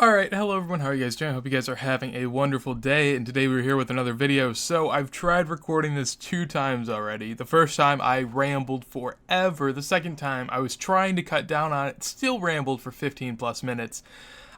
Alright, hello everyone, how are you guys doing? I hope you guys are having a wonderful day, and today we're here with another video. So, I've tried recording this 2 times already. The first time I rambled forever, the second time I was trying to cut down on it, still rambled for 15 plus minutes.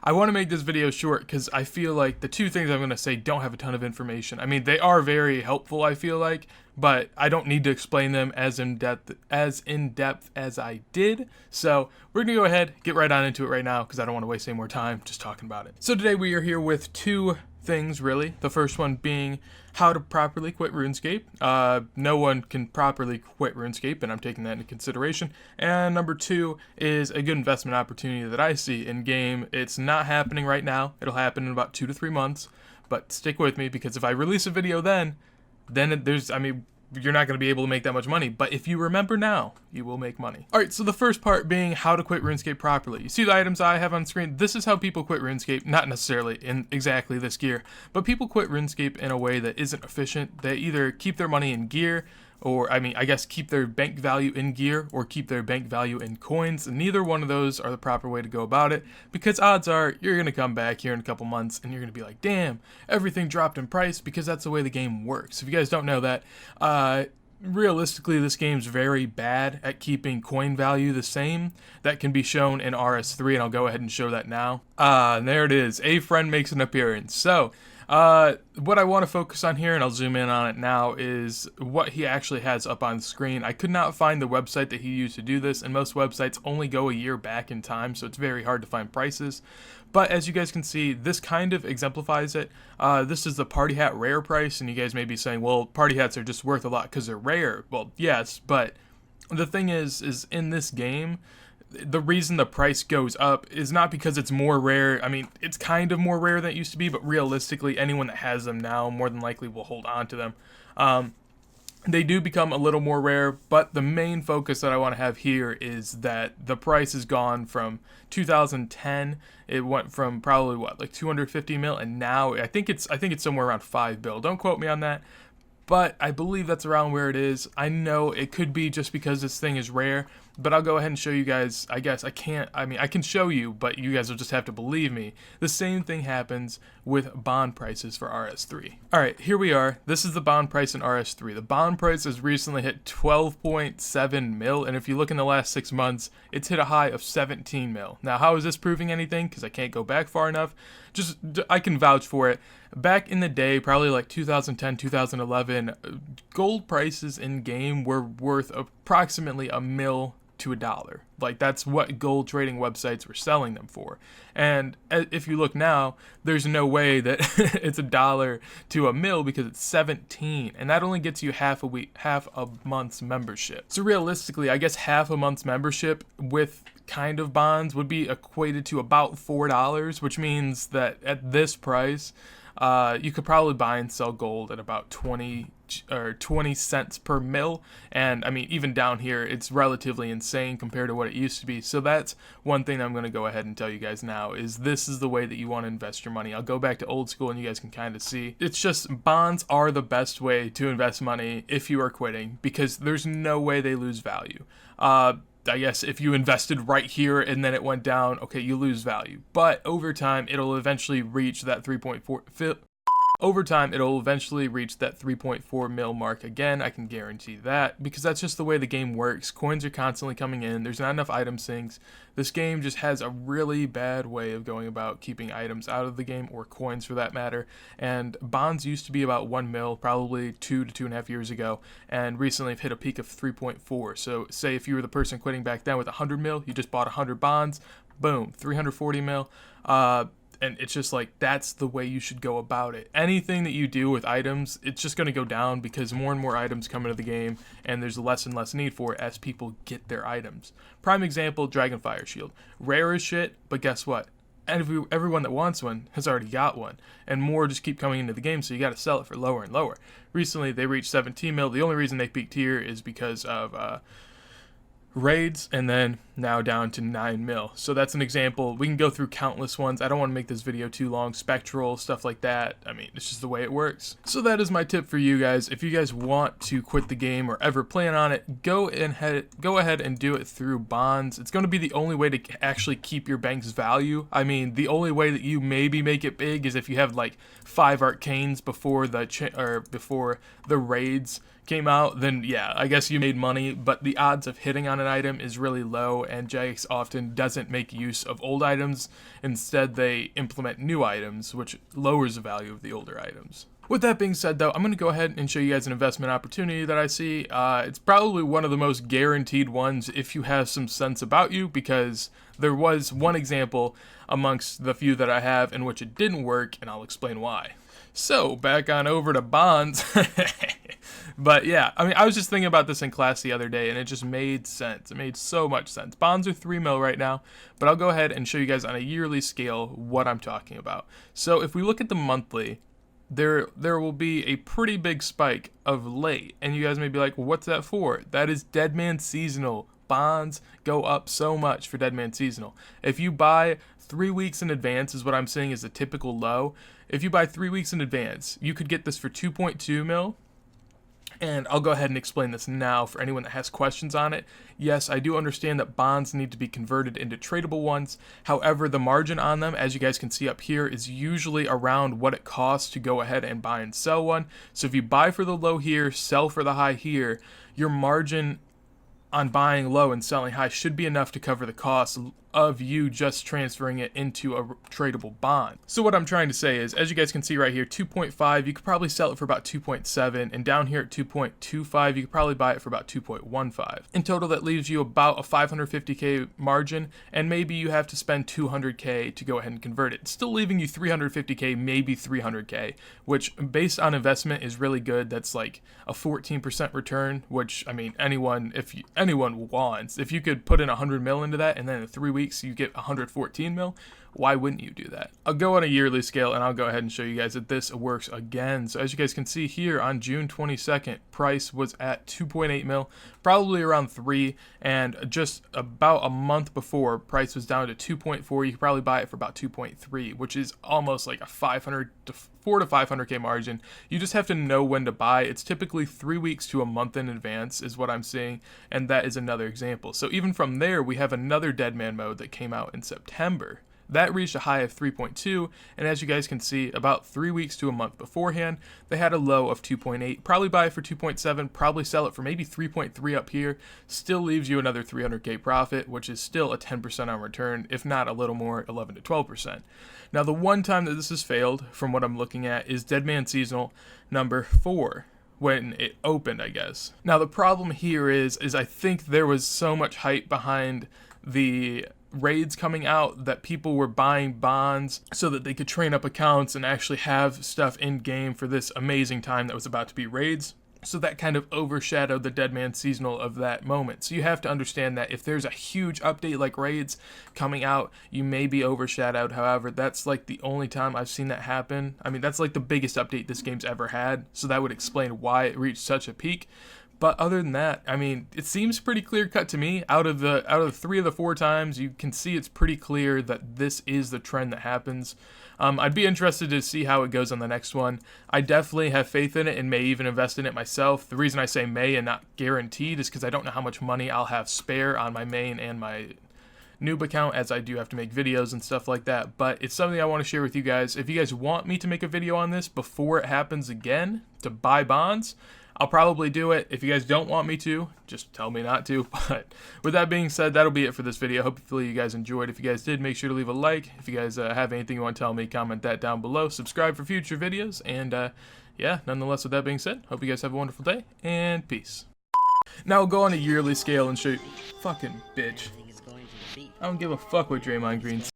I want to make this video short because I feel like the 2 things I'm going to say don't have a ton of information. I mean, they are very helpful, I feel like, but I don't need to explain them as in depth as I did. So we're going to go ahead, get right on into it right now because I don't want to waste any more time just talking about it. So today we are here with 2 things, really. The first one being how to properly quit RuneScape. No one can properly quit RuneScape, and I'm taking that into consideration. And number 2 is a good investment opportunity that I see in game. It's not happening right now. It'll happen in about 2 to 3 months, but stick with me because if I release a video then you're not going to be able to make that much money, but if you remember now, you will make money. Alright, so the first part being how to quit RuneScape properly. You see the items I have on screen? This is how people quit RuneScape, not necessarily in exactly this gear, but people quit RuneScape in a way that isn't efficient. They either keep their money in gear, or I guess keep their bank value in gear, or keep their bank value in coins. And neither one of those are the proper way to go about it, because odds are you're going to come back here in a couple months and you're going to be like, damn, everything dropped in price, because that's the way the game works. If you guys don't know that, realistically, this game's very bad at keeping coin value the same. That can be shown in RS3, and I'll go ahead and show that now. And there it is. A friend makes an appearance. So, what I want to focus on here, and I'll zoom in on it now, is what he actually has up on screen. I could not find the website that he used to do this, and most websites only go a year back in time, so it's very hard to find prices. But as you guys can see, this kind of exemplifies it. This is the party hat rare price, and you guys may be saying, well, party hats are just worth a lot because they're rare. Well, yes, but the thing is in this game, the reason the price goes up is not because it's more rare. I mean, it's kind of more rare than it used to be, but realistically, anyone that has them now more than likely will hold on to them. They do become a little more rare, but the main focus that I want to have here is that the price has gone from 2010. It went from probably like 250 mil, and now I think it's somewhere around 5 bill. Don't quote me on that, but I believe that's around where it is. I know it could be just because this thing is rare, but I'll go ahead and show you guys. I guess I can show you, but you guys will just have to believe me. The same thing happens with bond prices for RS3. Alright, here we are. This is the bond price in RS3. The bond price has recently hit 12.7 mil, and if you look in the last 6 months, it's hit a high of 17 mil. Now, how is this proving anything? Because I can't go back far enough. Just, I can vouch for it. Back in the day, probably like 2010, 2011, gold prices in game were worth approximately a mil to $1. Like, that's what gold trading websites were selling them for. And if you look now, there's no way that it's $1 to a mil, because it's 17, and that only gets you half a month's membership. So realistically, I guess half a month's membership with kind of bonds would be equated to about $4, which means that at this price, you could probably buy and sell gold at about 20 cents per mil, and I mean, even down here, it's relatively insane compared to what it used to be. So that's one thing I'm going to go ahead and tell you guys now, is this is the way that you want to invest your money. I'll go back to old school and you guys can kind of see. It's just, bonds are the best way to invest money if you are quitting, because there's no way they lose value. I guess if you invested right here and then it went down, okay, you lose value. But over time, it'll eventually reach that 3.4 mil mark again. I can guarantee that, because that's just the way the game works. Coins are constantly coming in. There's not enough item sinks. This game just has a really bad way of going about keeping items out of the game, or coins for that matter. And bonds used to be about 1 mil, probably 2 to 2.5 years ago, and recently have hit a peak of 3.4. So say if you were the person quitting back then with 100 mil, you just bought 100 bonds, boom, 340 mil. And it's just like, that's the way you should go about it. Anything that you do with items, it's just going to go down, because more and more items come into the game, and there's less and less need for it as people get their items. Prime example, Dragonfire Shield. Rare as shit, but guess what? Everyone that wants one has already got one, and more just keep coming into the game, so you got to sell it for lower and lower. Recently, they reached 17 mil. The only reason they peaked here is because of raids, and then now down to 9 mil. So that's an example. We can go through countless ones. I don't want to make this video too long. Spectral, stuff like that. I mean, it's just the way it works. So that is my tip for you guys. If you guys want to quit the game or ever plan on it, go ahead and do it through bonds. It's going to be the only way to actually keep your bank's value. I mean, the only way that you maybe make it big is if you have like 5 arcanes before the raids came out, then yeah, I guess you made money, but the odds of hitting on an item is really low, and Jagex often doesn't make use of old items. Instead, they implement new items, which lowers the value of the older items. With that being said, though, I'm going to go ahead and show you guys an investment opportunity that I see. It's probably one of the most guaranteed ones if you have some sense about you, because there was one example amongst the few that I have in which it didn't work, and I'll explain why. So, back on over to bonds. But yeah, I mean, I was just thinking about this in class the other day, and it just made sense. It made so much sense. Bonds are 3 mil right now, but I'll go ahead and show you guys on a yearly scale what I'm talking about. So if we look at the monthly, there will be a pretty big spike of late, and you guys may be like, well, what's that for? That is Deadman Seasonal. Bonds go up so much for Deadman Seasonal. If you buy 3 weeks in advance, is what I'm saying is a typical low. If you buy 3 weeks in advance, you could get this for 2.2 mil. And I'll go ahead and explain this now for anyone that has questions on it. Yes, I do understand that bonds need to be converted into tradable ones. However, the margin on them, as you guys can see up here, is usually around what it costs to go ahead and buy and sell one. So if you buy for the low here, sell for the high here, your margin on buying low and selling high should be enough to cover the cost of you just transferring it into a tradable bond. So what I'm trying to say is, as you guys can see right here, 2.5, you could probably sell it for about 2.7, and down here at 2.25, you could probably buy it for about 2.15. In total, that leaves you about a 550k margin, and maybe you have to spend 200k to go ahead and convert it. Still leaving you 350k, maybe 300k, which based on investment is really good. That's like a 14% return, which, I mean, anyone wants. If you could put in 100 mil into that, and then in 3 weeks you get 114 mil, why wouldn't you do that? I'll go on a yearly scale, and I'll go ahead and show you guys that this works again. So as you guys can see here, on June 22nd, price was at 2.8 mil, probably around 3, and just about a month before, price was down to 2.4. You could probably buy it for about 2.3, which is almost like a 400 to 500k margin. You just have to know when to buy. It's typically 3 weeks to a month in advance is what I'm seeing, and that is another example. So even from there, we have another Deadman mode that came out in September. That reached a high of 3.2, and as you guys can see, about 3 weeks to a month beforehand, they had a low of 2.8. Probably buy it for 2.7, probably sell it for maybe 3.3 up here. Still leaves you another 300k profit, which is still a 10% on return, if not a little more, 11 to 12%. Now, the one time that this has failed, from what I'm looking at, is Deadman Seasonal number 4. When it opened, I guess. Now, the problem here is I think there was so much hype behind the raids coming out that people were buying bonds so that they could train up accounts and actually have stuff in game for this amazing time that was about to be raids. So that kind of overshadowed the Deadman Seasonal of that moment. So you have to understand that if there's a huge update like raids coming out, you may be overshadowed. However, that's like the only time I've seen that happen. I mean, that's like the biggest update this game's ever had. So that would explain why it reached such a peak. But other than that, I mean, it seems pretty clear cut to me. Out of the 3 of the 4 times, you can see it's pretty clear that this is the trend that happens. I'd be interested to see how it goes on the next one. I definitely have faith in it and may even invest in it myself. The reason I say may and not guaranteed is because I don't know how much money I'll have spare on my main and my noob account, as I do have to make videos and stuff like that. But it's something I want to share with you guys. If you guys want me to make a video on this before it happens again, to buy bonds, I'll probably do it. If you guys don't want me to, just tell me not to. But with that being said, that'll be it for this video. Hopefully you guys enjoyed. If you guys did, make sure to leave a like. If you guys have anything you want to tell me, comment that down below. Subscribe for future videos. And yeah, nonetheless, with that being said, hope you guys have a wonderful day, and peace. Now we'll go on a yearly scale and show you. Fucking bitch. I don't give a fuck what Draymond Green said.